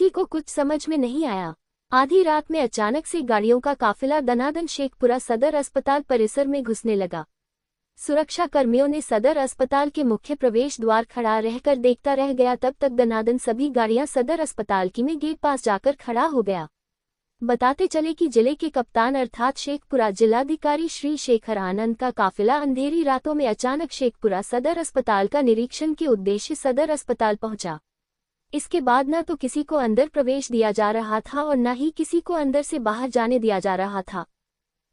किसी को कुछ समझ में नहीं आया। आधी रात में अचानक से गाड़ियों का काफिला दनादन शेखपुरा सदर अस्पताल परिसर में घुसने लगा। सुरक्षा कर्मियों ने सदर अस्पताल के मुख्य प्रवेश द्वार खड़ा रहकर देखता रह गया। तब तक दनादन सभी गाड़ियां सदर अस्पताल की में गेट पास जाकर खड़ा हो गया। बताते चले कि जिले के कप्तान अर्थात शेखपुरा जिलाधिकारी श्री शेखर आनंद का काफिला अंधेरी रातों में अचानक शेखपुरा सदर अस्पताल का निरीक्षण के उद्देश्य सदर अस्पताल पहुंचा। इसके बाद न तो किसी को अंदर प्रवेश दिया जा रहा था और न ही किसी को अंदर से बाहर जाने दिया जा रहा था।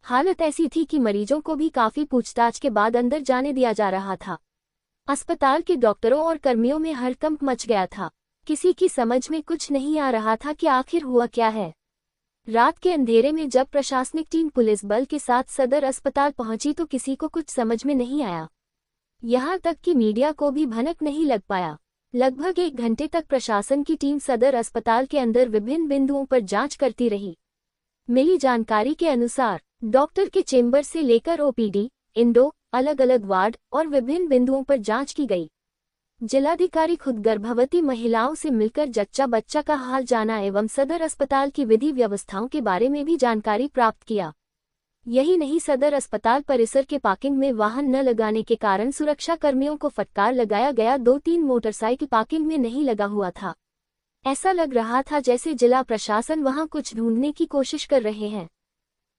हालत ऐसी थी कि मरीजों को भी काफी पूछताछ के बाद अंदर जाने दिया जा रहा था। अस्पताल के डॉक्टरों और कर्मियों में हड़कंप मच गया था। किसी की समझ में कुछ नहीं आ रहा था कि आखिर हुआ क्या है। रात के अंधेरे में जब प्रशासनिक टीम पुलिस बल के साथ सदर अस्पताल पहुंची तो किसी को कुछ समझ में नहीं आया। यहां तक कि मीडिया को भी भनक नहीं लग पाया। लगभग 1 घंटे तक प्रशासन की टीम सदर अस्पताल के अंदर विभिन्न बिंदुओं पर जांच करती रही। मिली जानकारी के अनुसार डॉक्टर के चेंबर से लेकर ओपीडी, इंडो, अलग अलग वार्ड और विभिन्न बिंदुओं पर जांच की गई। जिलाधिकारी खुद गर्भवती महिलाओं से मिलकर जच्चा बच्चा का हाल जाना एवं सदर अस्पताल की विधि व्यवस्थाओं के बारे में भी जानकारी प्राप्त किया। यही नहीं, सदर अस्पताल परिसर के पार्किंग में वाहन न लगाने के कारण सुरक्षा कर्मियों को फटकार लगाया गया। 2-3 मोटरसाइकिल पार्किंग में नहीं लगा हुआ था। ऐसा लग रहा था जैसे जिला प्रशासन वहां कुछ ढूंढने की कोशिश कर रहे हैं।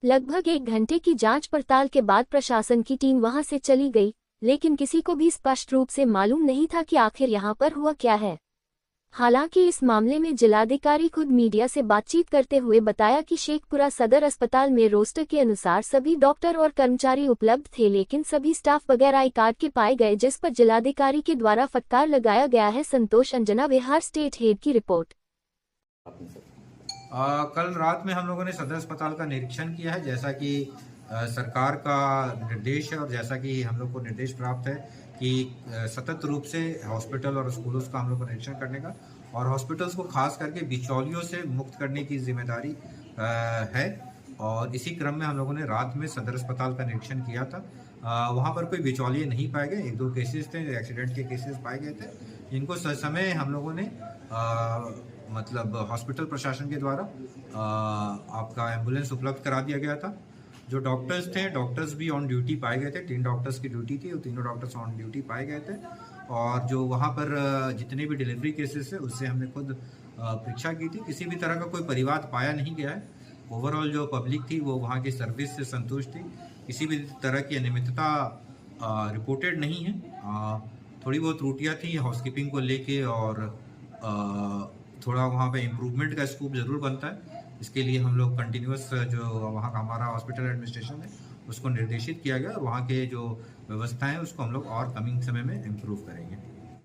लगभग 1 घंटे की जांच पड़ताल के बाद प्रशासन की टीम वहां से चली गई, लेकिन किसी को भी स्पष्ट रूप से मालूम नहीं था कि आखिर यहां पर हुआ क्या है। हालांकि इस मामले में जिलाधिकारी खुद मीडिया से बातचीत करते हुए बताया कि शेखपुरा सदर अस्पताल में रोस्टर के अनुसार सभी डॉक्टर और कर्मचारी उपलब्ध थे, लेकिन सभी स्टाफ बगैर आई कार्ड के पाए गए, जिस पर जिलाधिकारी के द्वारा फटकार लगाया गया है। संतोष अंजना, बिहार स्टेट हेड की रिपोर्ट। कल रात में हम लोगों ने सदर अस्पताल का निरीक्षण किया है, जैसा कि सरकार का निर्देश है और जैसा कि हम लोग को निर्देश प्राप्त है कि सतत रूप से हॉस्पिटल और स्कूलों का हम लोग को निरीक्षण करने का और हॉस्पिटल्स को खास करके बिचौलियों से मुक्त करने की जिम्मेदारी है। और इसी क्रम में हम लोगों ने रात में सदर अस्पताल का निरीक्षण किया था। वहाँ पर कोई बिचौलिए नहीं पाए गए। 1-2 केसेस थे, एक्सीडेंट के केसेस पाए गए थे, जिनको समय हम लोगों ने मतलब हॉस्पिटल प्रशासन के द्वारा आपका एम्बुलेंस उपलब्ध करा दिया गया था। जो डॉक्टर्स थे, डॉक्टर्स भी ऑन ड्यूटी पाए गए थे। 3 डॉक्टर्स की ड्यूटी थी और तीनों डॉक्टर्स ऑन ड्यूटी पाए गए थे। और जो वहाँ पर जितने भी डिलीवरी केसेस है उससे हमने खुद परीक्षा की थी। किसी भी तरह का कोई परिवाद पाया नहीं गया है। ओवरऑल जो पब्लिक थी वो वहाँ की सर्विस से संतुष्ट थी। किसी भी तरह की अनियमितता रिपोर्टेड नहीं है। थोड़ी बहुत त्रुटियाँ थी हाउसकीपिंग को लेके और थोड़ा वहाँ पे इम्प्रूवमेंट का स्कोप ज़रूर बनता है। इसके लिए हम लोग कंटिन्यूस जो वहाँ का हमारा हॉस्पिटल एडमिनिस्ट्रेशन है उसको निर्देशित किया गया और वहाँ के जो व्यवस्थाएं हैं उसको हम लोग और कमिंग समय में इम्प्रूव करेंगे।